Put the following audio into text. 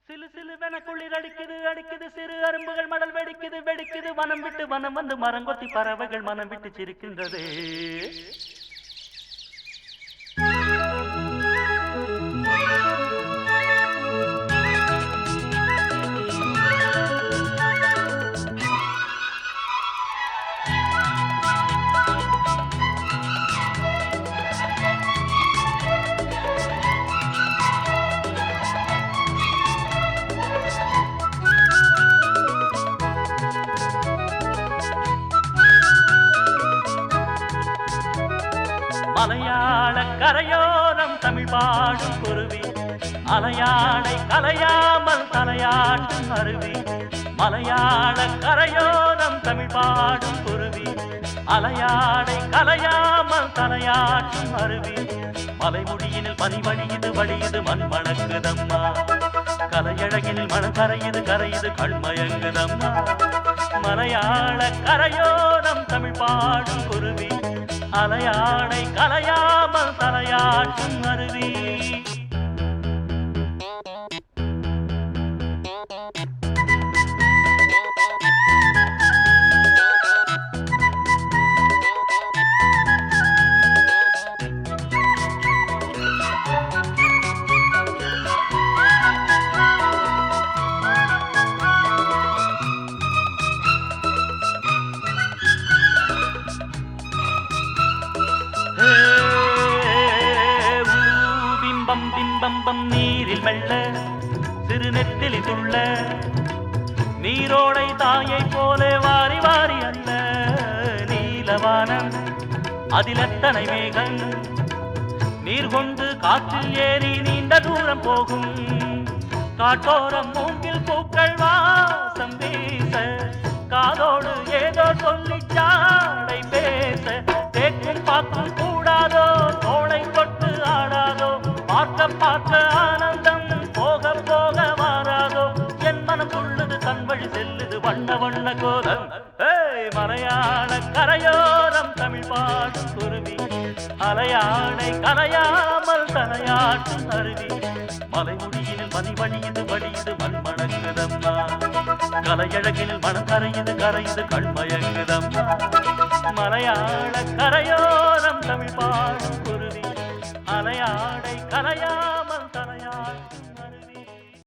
சிலு சிலுவென குளிர் அடிக்குது அடிக்குது சிறு அரும்புகள் மடல் வெடிக்குது வெடிக்குது வனம் விட்டு வனம் வந்து மரங்கொத்தி பறவைகள் மனம் விட்டு சிரிக்கின்றது. மலையாள கரையோரம் தமிழ் பாடும் குருவி அலையாடை கலையாமல் தலையாட்டும் அருவி. மலையாள கரையோரம் தமிழ் பாடும் குருவி அலையாடை கலையாமல் தலையாட்டும் அருவி. மலைமுடியினில் பனி வழியுது வழியுது மண் மணக்குதம்மா. கலையழகினில் மனம் கரையுது கரையுது கண்மயங்குதம்மா. மலையாள கரையோரம் தமிழ் பாடும் குருவி அலையாடை கலையாமல் தலையாட்டும் அருவி. பிம்பம் பிம்பம்பம் நீரில் மெல்ல சிறு நெத்திலி துள்ள நீரோடை தாயை போல வாரி வாரி அல்ல. நீலவானம் அதில் எத்தனை மேகம் நீர் கொண்டு காற்றில் ஏறி நீண்ட தூரம் போகும். காட்டோரம் மூங்கில் பூக்கள் வாசம் வீச காதோடு ஏதோ சொல்லி சாடை பேச. தேக்கும் பார்க்கும் கூடாதோ தோளை கொட்டு ஆடாதோ பார்க்க பார்க்க ஆனந்தம் போக போக மாறாதோ. என் மனம் உள்ளது தன் வழி செல்லுது வண்ண வண்ண கோலம். மலையாள கரையோரம் தமிழ் பாடும் குருவி அலையாடை கலையாமல் தலையாட்டும் அருவி. மலைமுடியினில் பனி வழியுது வழியுது மண் மணக்குதம்மா. கலையழகினில் மனம் கரையுது கரையுது கண்மயங்குதம்மா. மலையாள கரையோரம் தமிழ் பாடும் குருவி அலையாடை கலையாமல்